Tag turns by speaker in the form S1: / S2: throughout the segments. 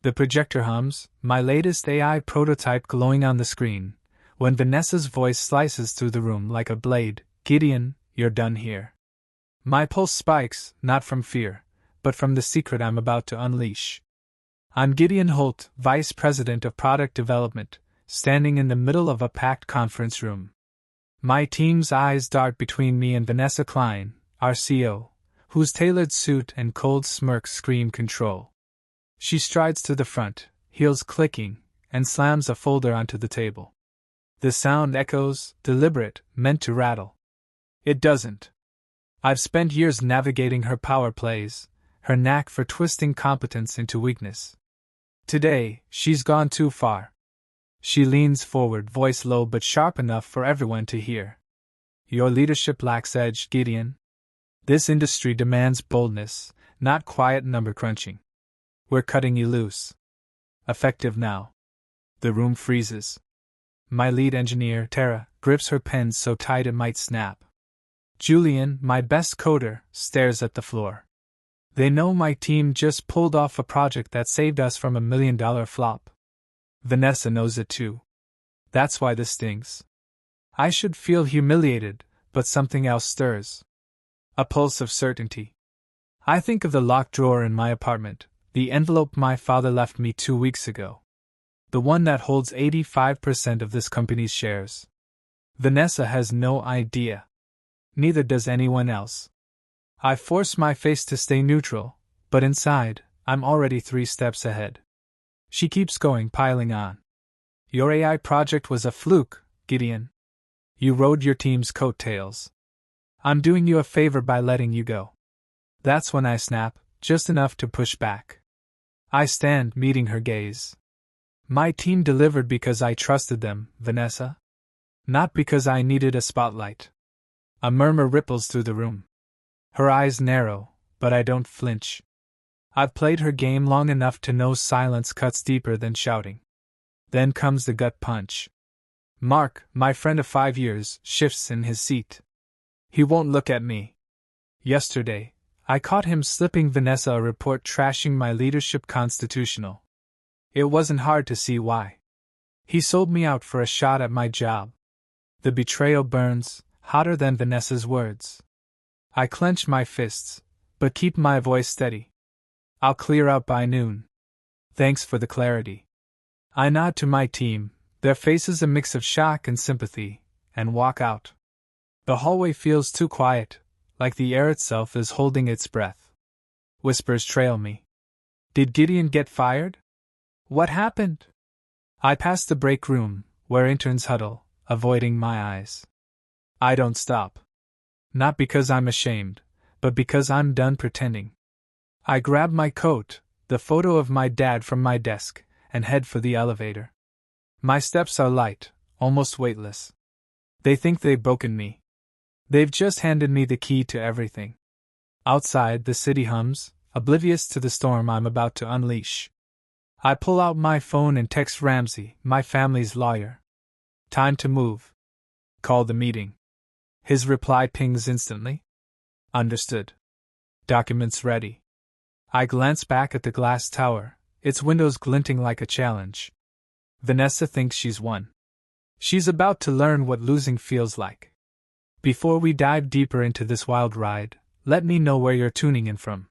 S1: The projector hums, my latest AI prototype glowing on the screen, when Vanessa's voice slices through the room like a blade. Gideon, you're done here. My pulse spikes, not from fear, but from the secret I'm about to unleash. I'm Gideon Holt, Vice President of Product Development, standing in the middle of a packed conference room. My team's eyes dart between me and Vanessa Klein, our CEO, whose tailored suit and cold smirk scream control. She strides to the front, heels clicking, and slams a folder onto the table. The sound echoes, deliberate, meant to rattle. It doesn't. I've spent years navigating her power plays, her knack for twisting competence into weakness. Today, she's gone too far. She leans forward, voice low but sharp enough for everyone to hear. Your leadership lacks edge, Gideon. This industry demands boldness, not quiet number crunching. We're cutting you loose. Effective now. The room freezes. My lead engineer, Tara, grips her pen so tight it might snap. Julian, my best coder, stares at the floor. They know my team just pulled off a project that saved us from $1 million flop. Vanessa knows it too. That's why this stings. I should feel humiliated, but something else stirs. A pulse of certainty. I think of the locked drawer in my apartment, the envelope my father left me 2 weeks ago. The one that holds 85% of this company's shares. Vanessa has no idea. Neither does anyone else. I force my face to stay neutral, but inside, I'm already 3 steps ahead. She keeps going, piling on. Your AI project was a fluke, Gideon. You rode your team's coattails. I'm doing you a favor by letting you go. That's when I snap, just enough to push back. I stand, meeting her gaze. My team delivered because I trusted them, Vanessa. Not because I needed a spotlight. A murmur ripples through the room. Her eyes narrow, but I don't flinch. I've played her game long enough to know silence cuts deeper than shouting. Then comes the gut punch. Mark, my friend of 5 years, shifts in his seat. He won't look at me. Yesterday, I caught him slipping Vanessa a report trashing my leadership constitutional. It wasn't hard to see why. He sold me out for a shot at my job. The betrayal burns, hotter than Vanessa's words. I clench my fists, but keep my voice steady. I'll clear out by noon. Thanks for the clarity. I nod to my team, their faces a mix of shock and sympathy, and walk out. The hallway feels too quiet, like the air itself is holding its breath. Whispers trail me. Did Gideon get fired? What happened? I pass the break room, where interns huddle, avoiding my eyes. I don't stop. Not because I'm ashamed, but because I'm done pretending. I grab my coat, the photo of my dad from my desk, and head for the elevator. My steps are light, almost weightless. They think they've broken me. They've just handed me the key to everything. Outside, the city hums, oblivious to the storm I'm about to unleash. I pull out my phone and text Ramsey, my family's lawyer. Time to move. Call the meeting. His reply pings instantly. Understood. Documents ready. I glance back at the glass tower, its windows glinting like a challenge. Vanessa thinks she's won. She's about to learn what losing feels like. Before we dive deeper into this wild ride, let me know where you're tuning in from.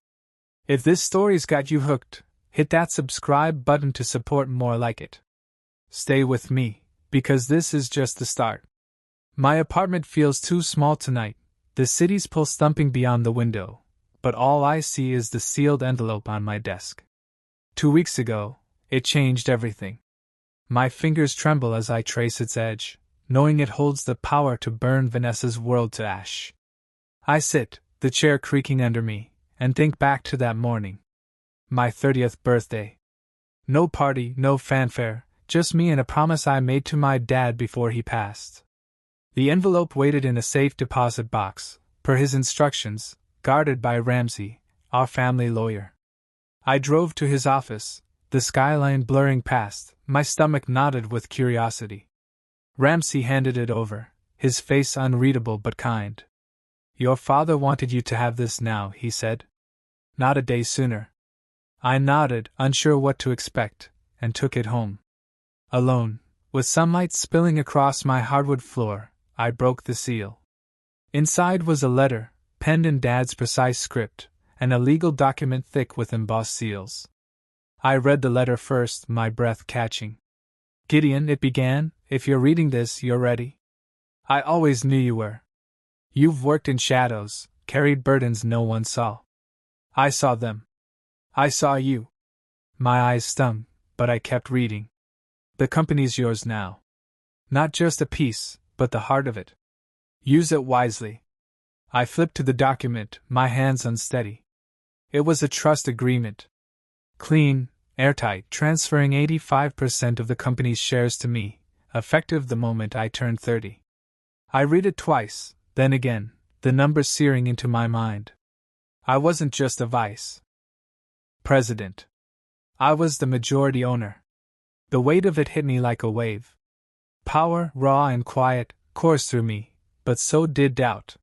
S1: If this story's got you hooked, hit that subscribe button to support more like it. Stay with me, because this is just the start. My apartment feels too small tonight, the city's pulse thumping beyond the window, but all I see is the sealed envelope on my desk. 2 weeks ago, it changed everything. My fingers tremble as I trace its edge, knowing it holds the power to burn Vanessa's world to ash. I sit, the chair creaking under me, and think back to that morning. My 30th birthday. No party, no fanfare, just me and a promise I made to my dad before he passed. The envelope waited in a safe deposit box, per his instructions, guarded by Ramsey, our family lawyer. I drove to his office, the skyline blurring past, my stomach knotted with curiosity. Ramsey handed it over, his face unreadable but kind. Your father wanted you to have this now, he said. Not a day sooner. I nodded, unsure what to expect, and took it home. Alone, with sunlight spilling across my hardwood floor, I broke the seal. Inside was a letter, penned in Dad's precise script, and a legal document thick with embossed seals. I read the letter first, my breath catching. Gideon, it began, if you're reading this, you're ready. I always knew you were. You've worked in shadows, carried burdens no one saw. I saw them. I saw you. My eyes stung, but I kept reading. The company's yours now. Not just a piece, but the heart of it. Use it wisely. I flipped to the document, my hands unsteady. It was a trust agreement. Clean, airtight, transferring 85% of the company's shares to me, effective the moment I turned 30. I read it twice, then again, the numbers searing into my mind. I wasn't just a vice president. I was the majority owner. The weight of it hit me like a wave. Power, raw and quiet, coursed through me, but so did doubt.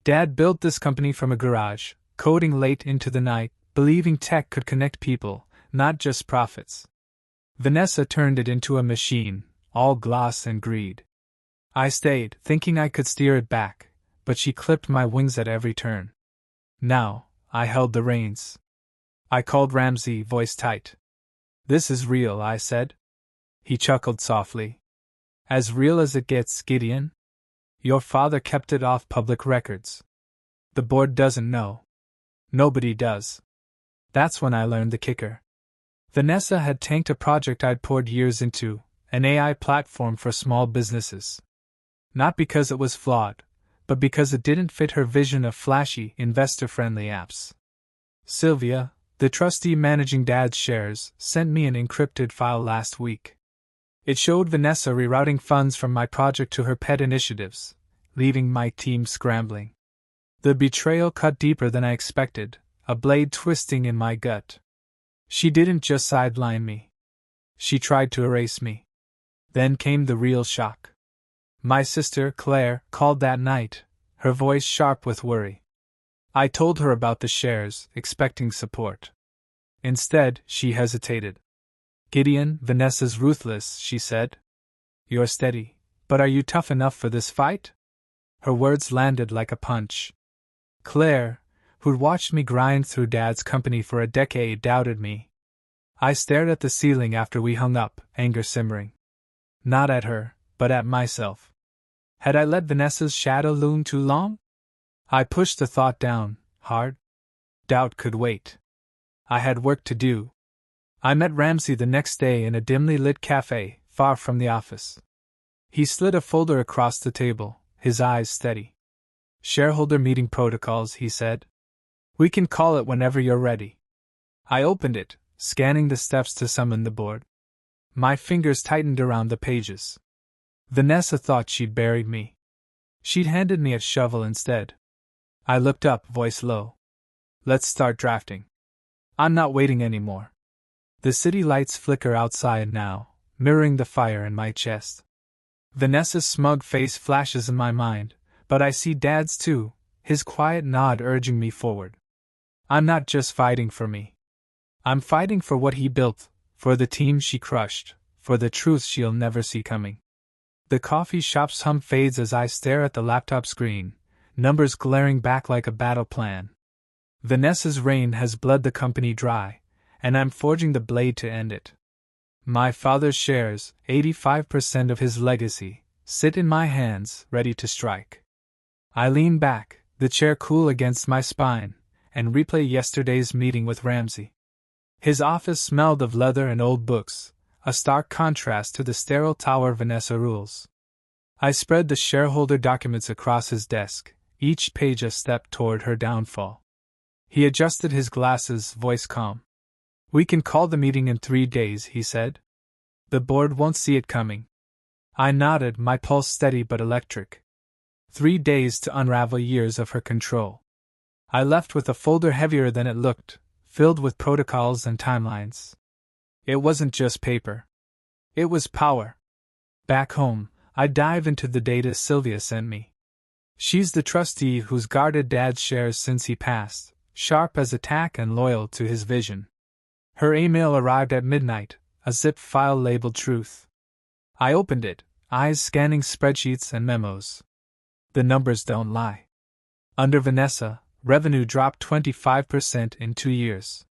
S1: Dad built this company from a garage, coding late into the night, believing tech could connect people, not just profits. Vanessa turned it into a machine, all gloss and greed. I stayed, thinking I could steer it back, but she clipped my wings at every turn. Now, I held the reins. I called Ramsey, voice tight. This is real, I said. He chuckled softly. As real as it gets, Gideon. Your father kept it off public records. The board doesn't know. Nobody does. That's when I learned the kicker. Vanessa had tanked a project I'd poured years into, an AI platform for small businesses. Not because it was flawed, but because it didn't fit her vision of flashy, investor-friendly apps. Sylvia, the trustee managing Dad's shares, sent me an encrypted file last week. It showed Vanessa rerouting funds from my project to her pet initiatives, leaving my team scrambling. The betrayal cut deeper than I expected, a blade twisting in my gut. She didn't just sideline me. She tried to erase me. Then came the real shock. My sister, Claire, called that night, her voice sharp with worry. I told her about the shares, expecting support. Instead, she hesitated. Gideon, Vanessa's ruthless, she said. You're steady, but are you tough enough for this fight? Her words landed like a punch. Claire, who'd watched me grind through Dad's company for a decade, doubted me. I stared at the ceiling after we hung up, anger simmering. Not at her, but at myself. Had I let Vanessa's shadow loom too long? I pushed the thought down, hard. Doubt could wait. I had work to do. I met Ramsey the next day in a dimly lit cafe, far from the office. He slid a folder across the table, his eyes steady. Shareholder meeting protocols, he said. We can call it whenever you're ready. I opened it, scanning the steps to summon the board. My fingers tightened around the pages. Vanessa thought she'd buried me. She'd handed me a shovel instead. I looked up, voice low. Let's start drafting. I'm not waiting anymore. The city lights flicker outside now, mirroring the fire in my chest. Vanessa's smug face flashes in my mind, but I see Dad's too, his quiet nod urging me forward. I'm not just fighting for me. I'm fighting for what he built, for the team she crushed, for the truth she'll never see coming. The coffee shop's hum fades as I stare at the laptop screen, numbers glaring back like a battle plan. Vanessa's reign has bled the company dry, and I'm forging the blade to end it. My father's shares, 85% of his legacy, sit in my hands, ready to strike. I lean back, the chair cool against my spine, and replay yesterday's meeting with Ramsey. His office smelled of leather and old books, a stark contrast to the sterile tower Vanessa rules. I spread the shareholder documents across his desk, each page a step toward her downfall. He adjusted his glasses, voice calm. We can call the meeting in 3 days, he said. The board won't see it coming. I nodded, my pulse steady but electric. 3 days to unravel years of her control. I left with a folder heavier than it looked, filled with protocols and timelines. It wasn't just paper. It was power. Back home, I dive into the data Sylvia sent me. She's the trustee who's guarded Dad's shares since he passed, sharp as a tack and loyal to his vision. Her email arrived at midnight, a zip file labeled truth. I opened it, eyes scanning spreadsheets and memos. The numbers don't lie. Under Vanessa, revenue dropped 25% in 2 years.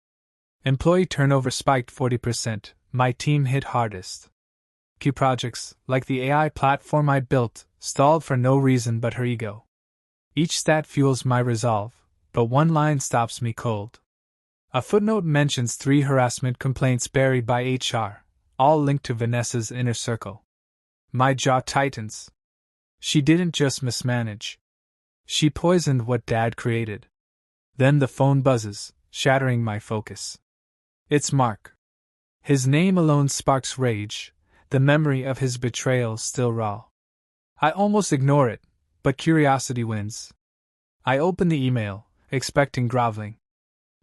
S1: Employee turnover spiked 40%, my team hit hardest. Key projects, like the AI platform I built, stalled for no reason but her ego. Each stat fuels my resolve, but one line stops me cold. A footnote mentions 3 harassment complaints buried by HR, all linked to Vanessa's inner circle. My jaw tightens. She didn't just mismanage. She poisoned what Dad created. Then the phone buzzes, shattering my focus. It's Mark. His name alone sparks rage, the memory of his betrayal still raw. I almost ignore it, but curiosity wins. I open the email, expecting groveling.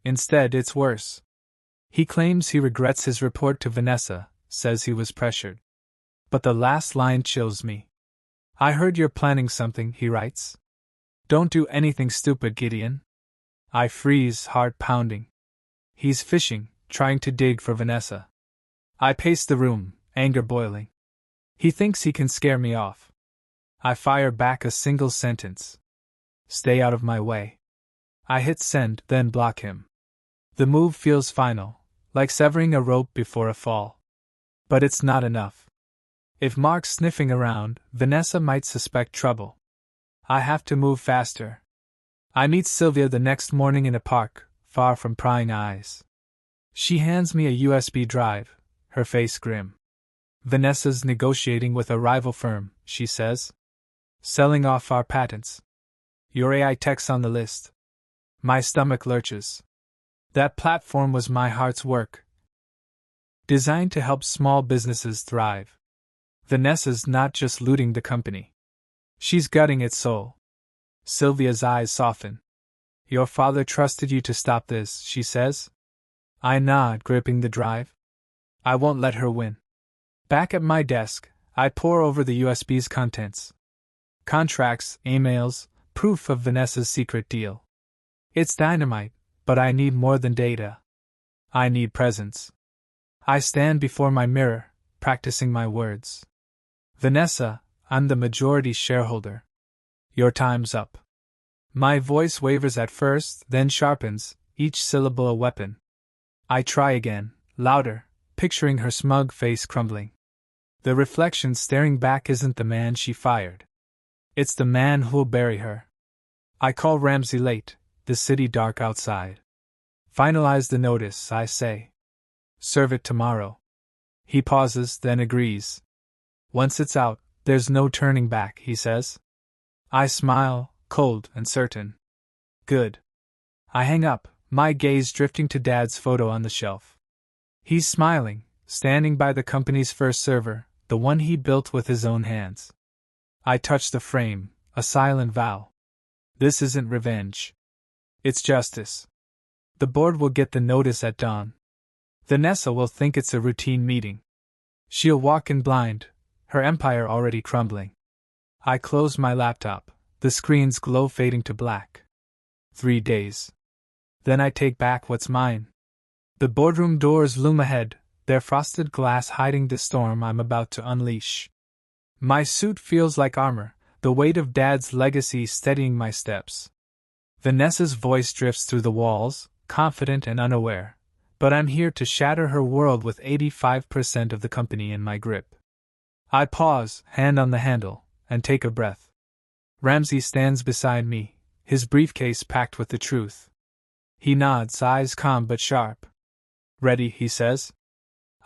S1: Instead, it's worse. He claims he regrets his report to Vanessa, says he was pressured. But the last line chills me. I heard you're planning something, he writes. Don't do anything stupid, Gideon. I freeze, heart pounding. He's fishing, trying to dig for Vanessa. I pace the room, anger boiling. He thinks he can scare me off. I fire back a single sentence. Stay out of my way. I hit send, then block him. The move feels final, like severing a rope before a fall. But it's not enough. If Mark's sniffing around, Vanessa might suspect trouble. I have to move faster. I meet Sylvia the next morning in a park, far from prying eyes. She hands me a USB drive, her face grim. Vanessa's negotiating with a rival firm, she says. Selling off our patents. Your AI tech's on the list. My stomach lurches. That platform was my heart's work. Designed to help small businesses thrive. Vanessa's not just looting the company. She's gutting its soul. Sylvia's eyes soften. Your father trusted you to stop this, she says. I nod, gripping the drive. I won't let her win. Back at my desk, I pore over the USB's contents. Contracts, emails, proof of Vanessa's secret deal. It's dynamite, but I need more than data. I need presence. I stand before my mirror, practicing my words. Vanessa, I'm the majority shareholder. Your time's up. My voice wavers at first, then sharpens, each syllable a weapon. I try again, louder, picturing her smug face crumbling. The reflection staring back isn't the man she fired. It's the man who'll bury her. I call Ramsey late, the city dark outside. Finalize the notice, I say. Serve it tomorrow. He pauses, then agrees. Once it's out, there's no turning back, he says. I smile, cold and certain. Good. I hang up, my gaze drifting to Dad's photo on the shelf. He's smiling, standing by the company's first server, the one he built with his own hands. I touch the frame, a silent vow. This isn't revenge. It's justice. The board will get the notice at dawn. Vanessa will think it's a routine meeting. She'll walk in blind, her empire already crumbling. I close my laptop, the screen's glow fading to black. 3 days. Then I take back what's mine. The boardroom doors loom ahead, their frosted glass hiding the storm I'm about to unleash. My suit feels like armor, the weight of Dad's legacy steadying my steps. Vanessa's voice drifts through the walls, confident and unaware, but I'm here to shatter her world with 85% of the company in my grip. I pause, hand on the handle, and take a breath. Ramsey stands beside me, his briefcase packed with the truth. He nods, eyes calm but sharp. Ready, he says.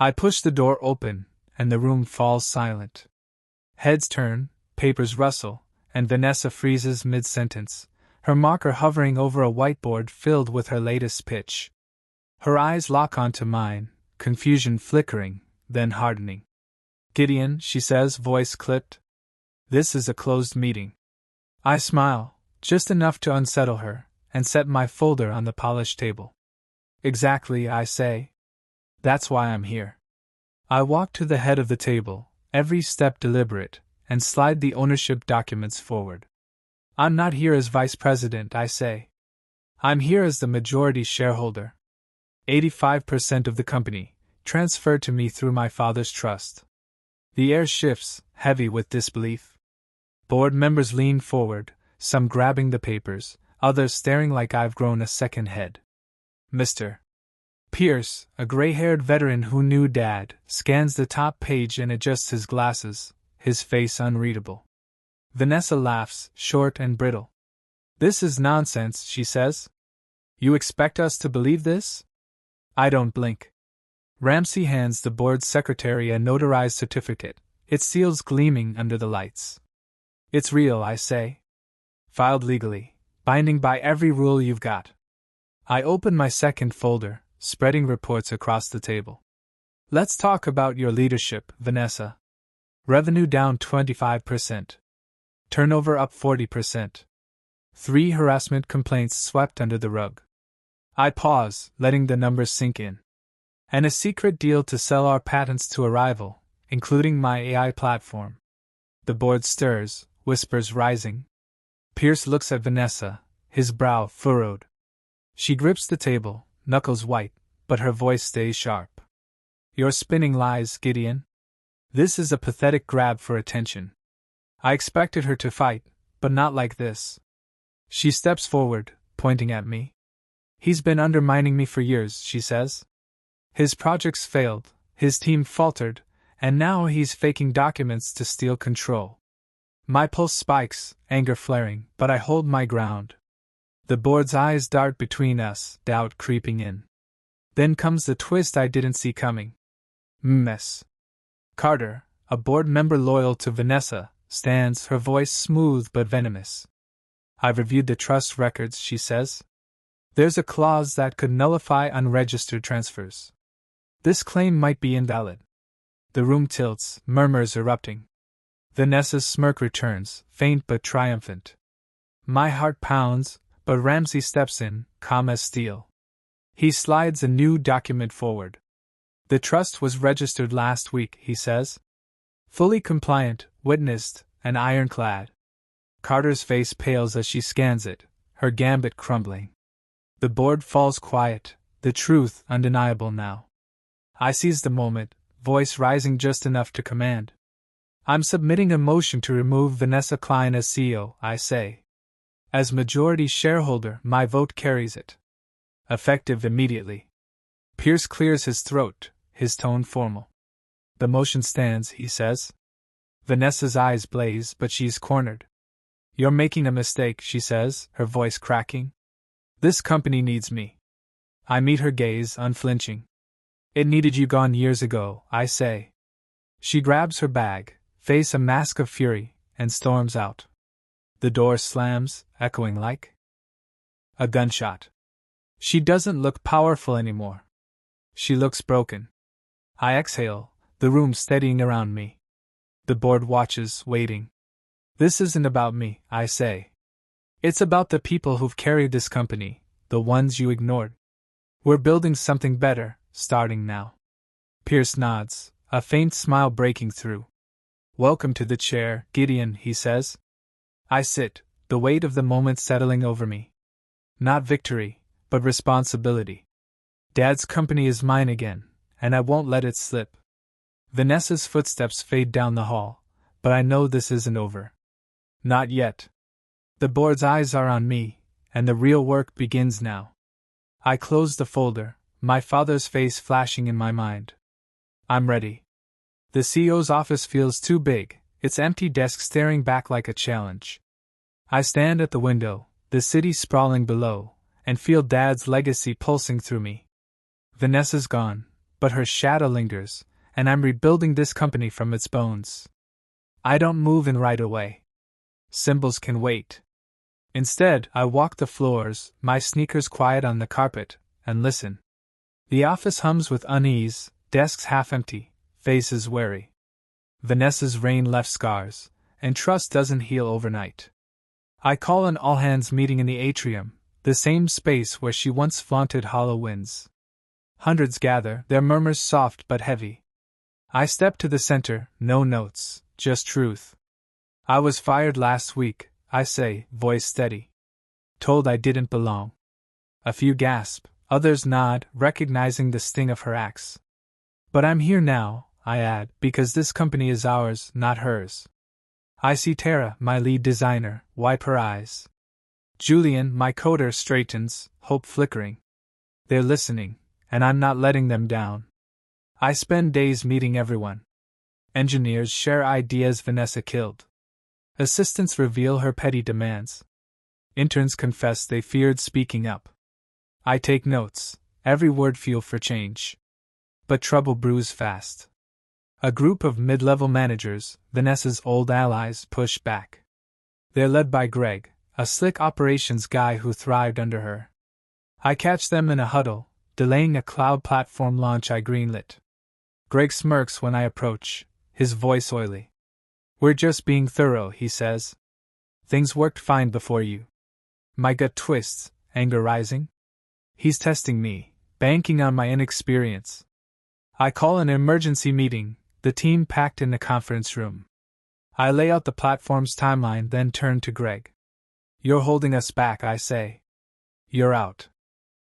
S1: I push the door open, and the room falls silent. Heads turn, papers rustle, and Vanessa freezes mid-sentence, her marker hovering over a whiteboard filled with her latest pitch. Her eyes lock onto mine, confusion flickering, then hardening. Gideon, she says, voice clipped. This is a closed meeting. I smile, just enough to unsettle her, and set my folder on the polished table. Exactly, I say. That's why I'm here. I walk to the head of the table, every step deliberate, and slide the ownership documents forward. I'm not here as vice president, I say. I'm here as the majority shareholder. 85% of the company, transferred to me through my father's trust. The air shifts, heavy with disbelief. Board members lean forward, some grabbing the papers, others staring like I've grown a second head. Mr. Pierce, a gray-haired veteran who knew Dad, scans the top page and adjusts his glasses, his face unreadable. Vanessa laughs, short and brittle. "This is nonsense," she says. "You expect us to believe this?" I don't blink. Ramsey hands the board secretary a notarized certificate, its seals gleaming under the lights. "It's real," I say. "Filed legally, binding by every rule you've got." I open my second folder, spreading reports across the table. "Let's talk about your leadership, Vanessa. Revenue down 25%. Turnover up 40%. 3 harassment complaints swept under the rug." I pause, letting the numbers sink in. "And a secret deal to sell our patents to a rival, including my AI platform." The board stirs, whispers rising. Pierce looks at Vanessa, his brow furrowed. She grips the table, knuckles white, but her voice stays sharp. "You're spinning lies, Gideon. This is a pathetic grab for attention. I expected her to fight, but not like this." She steps forward, pointing at me. "He's been undermining me for years," she says. "His projects failed, his team faltered, and now he's faking documents to steal control." My pulse spikes, anger flaring, but I hold my ground. The board's eyes dart between us, doubt creeping in. Then comes the twist I didn't see coming. Mess. Carter, a board member loyal to Vanessa, stands, her voice smooth but venomous. "I've reviewed the trust records," she says. "There's a clause that could nullify unregistered transfers. This claim might be invalid." The room tilts, murmurs erupting. Vanessa's smirk returns, faint but triumphant. My heart pounds, but Ramsey steps in, calm as steel. He slides a new document forward. "The trust was registered last week," he says. "Fully compliant, witnessed, and ironclad." Carter's face pales as she scans it, her gambit crumbling. The board falls quiet, the truth undeniable now. I seize the moment, voice rising just enough to command. "I'm submitting a motion to remove Vanessa Klein as CEO," I say. "As majority shareholder, my vote carries it. Effective immediately." Pierce clears his throat, his tone formal. "The motion stands," he says. Vanessa's eyes blaze, but she's cornered. "You're making a mistake," she says, her voice cracking. "This company needs me." I meet her gaze, unflinching. "It needed you gone years ago," I say. She grabs her bag, face a mask of fury, and storms out. The door slams, echoing like a gunshot. She doesn't look powerful anymore. She looks broken. I exhale, the room steadying around me. The board watches, waiting. "This isn't about me," I say. "It's about the people who've carried this company, the ones you ignored. We're building something better, starting now." Pierce nods, a faint smile breaking through. "Welcome to the chair, Gideon," he says. I sit, the weight of the moment settling over me. Not victory, but responsibility. Dad's company is mine again, and I won't let it slip. Vanessa's footsteps fade down the hall, but I know this isn't over. Not yet. The board's eyes are on me, and the real work begins now. I close the folder, my father's face flashing in my mind. I'm ready. The CEO's office feels too big, its empty desk staring back like a challenge. I stand at the window, the city sprawling below, and feel Dad's legacy pulsing through me. Vanessa's gone, but her shadow lingers, and I'm rebuilding this company from its bones. I don't move in right away. Symbols can wait. Instead, I walk the floors, my sneakers quiet on the carpet, and listen. The office hums with unease, desks half empty, faces wary. Vanessa's reign left scars, and trust doesn't heal overnight. I call an all-hands meeting in the atrium, the same space where she once flaunted hollow winds. Hundreds gather, their murmurs soft but heavy. I step to the center, no notes, just truth. "I was fired last week," I say, voice steady. "Told I didn't belong." A few gasp, Others nod, recognizing the sting of her axe. But I'm here now, I add, because this company is ours, not hers. I see Tara, my lead designer, wipe her eyes. Julian, my coder, straightens, hope flickering. They're listening, and I'm not letting them down. I spend days meeting everyone. Engineers share ideas Vanessa killed. Assistants reveal her petty demands. Interns confess they feared speaking up. I take notes, every word fuel for change. But trouble brews fast. A group of mid-level managers, Vanessa's old allies, push back. They're led by Greg, a slick operations guy who thrived under her. I catch them in a huddle, delaying a cloud platform launch I greenlit. Greg smirks when I approach, his voice oily. We're just being thorough, he says. Things worked fine before you. My gut twists, anger rising. He's testing me, banking on my inexperience. I call an emergency meeting, the team packed in the conference room. I lay out the platform's timeline, then turn to Greg. You're holding us back, I say. You're out.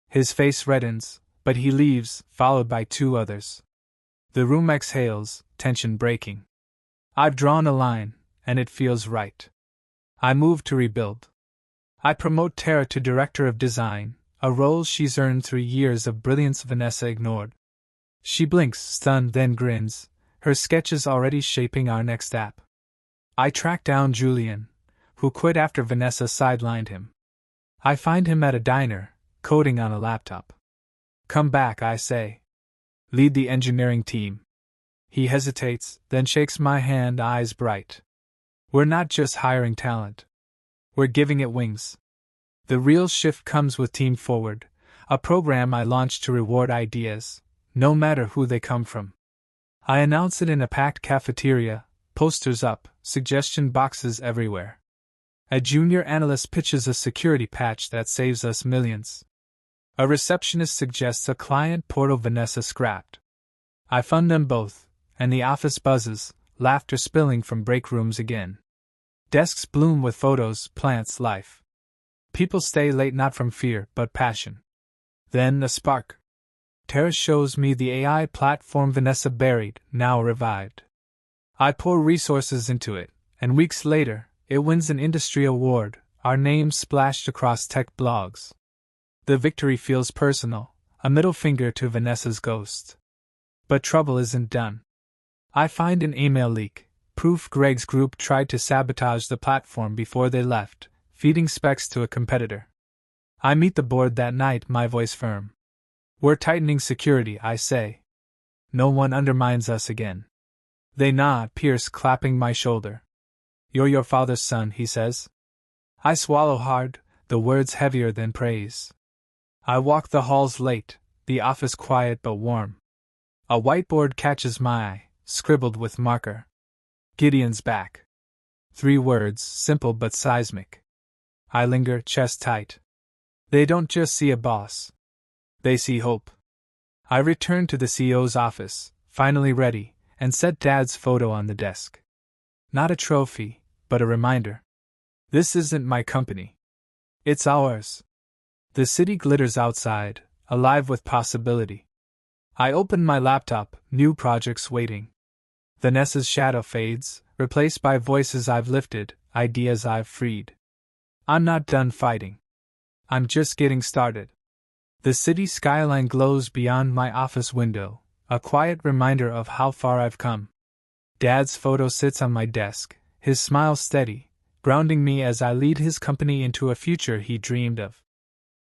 S1: His face reddens, but he leaves, followed by two others. The room exhales, tension breaking. I've drawn a line, and it feels right. I move to rebuild. I promote Tara to Director of Design, a role she's earned through years of brilliance Vanessa ignored. She blinks, stunned, then grins, her sketches already shaping our next app. I track down Julian, who quit after Vanessa sidelined him. I find him at a diner, coding on a laptop. Come back, I say. Lead the engineering team. He hesitates, then shakes my hand, eyes bright. We're not just hiring talent. We're giving it wings. The real shift comes with Team Forward, a program I launched to reward ideas, no matter who they come from. I announce it in a packed cafeteria, posters up, suggestion boxes everywhere. A junior analyst pitches a security patch that saves us millions. A receptionist suggests a client portal Vanessa scrapped. I fund them both, and the office buzzes, laughter spilling from break rooms again. Desks bloom with photos, plants, life. People stay late not from fear, but passion. Then a spark. Tara shows me the AI platform Vanessa buried, now revived. I pour resources into it, and weeks later, it wins an industry award, our name splashed across tech blogs. The victory feels personal, a middle finger to Vanessa's ghost. But trouble isn't done. I find an email leak, proof Greg's group tried to sabotage the platform before they left, feeding specs to a competitor. I meet the board that night, my voice firm. We're tightening security, I say. No one undermines us again. They nod, Pierce clapping my shoulder. You're your father's son, he says. I swallow hard, the words heavier than praise. I walk the halls late, the office quiet but warm. A whiteboard catches my eye, scribbled with marker. Gideon's back. 3 words, simple but seismic. I linger, chest tight. They don't just see a boss. They see hope. I return to the CEO's office, finally ready, and set Dad's photo on the desk. Not a trophy, but a reminder. This isn't my company. It's ours. The city glitters outside, alive with possibility. I open my laptop, new projects waiting. Vanessa's shadow fades, replaced by voices I've lifted, ideas I've freed. I'm not done fighting. I'm just getting started. The city skyline glows beyond my office window, a quiet reminder of how far I've come. Dad's photo sits on my desk, his smile steady, grounding me as I lead his company into a future he dreamed of.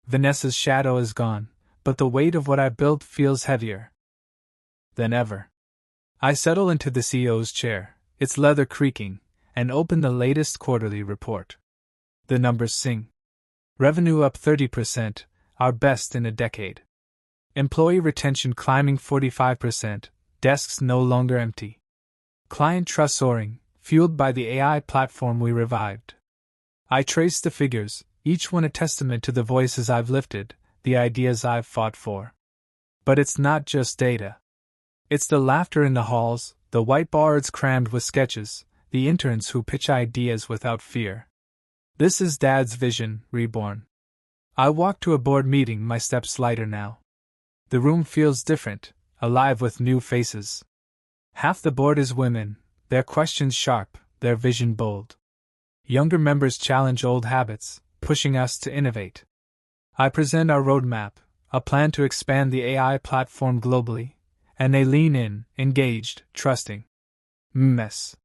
S1: Vanessa's shadow is gone, but the weight of what I built feels heavier than ever. I settle into the CEO's chair, its leather creaking, and open the latest quarterly report. The numbers sing. Revenue up 30%, our best in a decade. Employee retention climbing 45%, desks no longer empty. Client trust soaring, fueled by the AI platform we revived. I trace the figures, each one a testament to the voices I've lifted, the ideas I've fought for. But it's not just data. It's the laughter in the halls, the whiteboards crammed with sketches, the interns who pitch ideas without fear. This is Dad's vision, reborn. I walk to a board meeting, my steps lighter now. The room feels different, alive with new faces. Half the board is women, their questions sharp, their vision bold. Younger members challenge old habits, pushing us to innovate. I present our roadmap, a plan to expand the AI platform globally, and they lean in, engaged, trusting. Ms.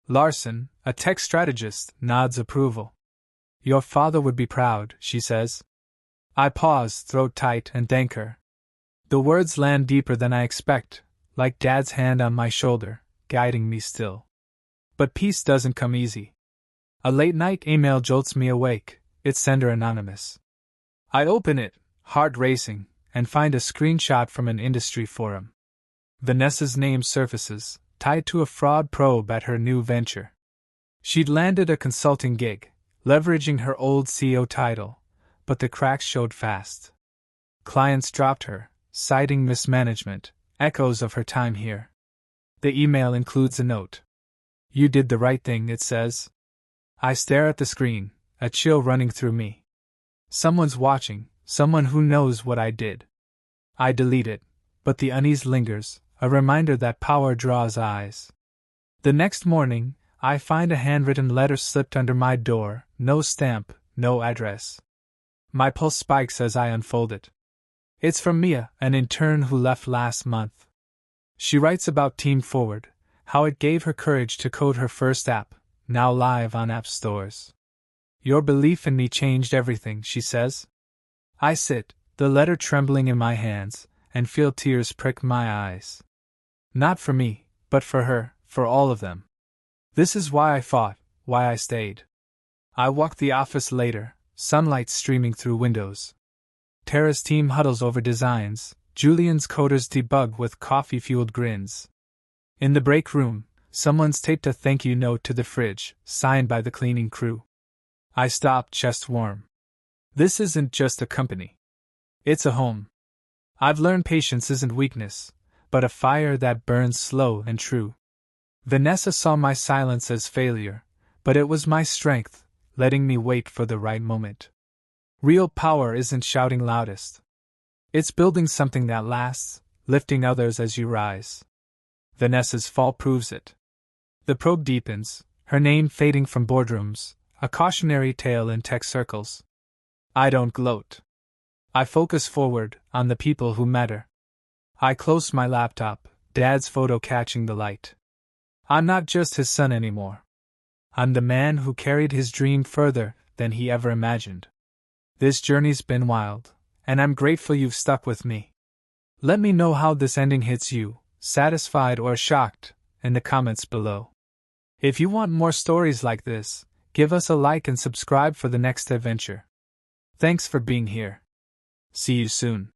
S1: Larson, a tech strategist, nods approval. Your father would be proud, she says. I pause, throat tight, and thank her. The words land deeper than I expect, like Dad's hand on my shoulder, guiding me still. But peace doesn't come easy. A late-night email jolts me awake, its sender anonymous. I open it, heart racing, and find a screenshot from an industry forum. Vanessa's name surfaces, tied to a fraud probe at her new venture. She'd landed a consulting gig, leveraging her old CEO title, but the cracks showed fast. Clients dropped her, citing mismanagement, echoes of her time here. The email includes a note. You did the right thing, it says. I stare at the screen, a chill running through me. Someone's watching, someone who knows what I did. I delete it, but the unease lingers, a reminder that power draws eyes. The next morning, I find a handwritten letter slipped under my door, no stamp, no address. My pulse spikes as I unfold it. It's from Mia, an intern who left last month. She writes about Team Forward, how it gave her courage to code her first app, now live on app stores. Your belief in me changed everything, she says. I sit, the letter trembling in my hands, and feel tears prick my eyes. Not for me, but for her, for all of them. This is why I fought, why I stayed. I walk the office later, sunlight streaming through windows. Tara's team huddles over designs, Julian's coders debug with coffee-fueled grins. In the break room, someone's taped a thank you note to the fridge, signed by the cleaning crew. I stop, chest warm. This isn't just a company. It's a home. I've learned patience isn't weakness, but a fire that burns slow and true. Vanessa saw my silence as failure, but it was my strength, letting me wait for the right moment. Real power isn't shouting loudest. It's building something that lasts, lifting others as you rise. Vanessa's fall proves it. The probe deepens, her name fading from boardrooms, a cautionary tale in tech circles. I don't gloat. I focus forward, on the people who matter. I close my laptop, Dad's photo catching the light. I'm not just his son anymore. I'm the man who carried his dream further than he ever imagined. This journey's been wild, and I'm grateful you've stuck with me. Let me know how this ending hits you, satisfied or shocked, in the comments below. If you want more stories like this, give us a like and subscribe for the next adventure. Thanks for being here. See you soon.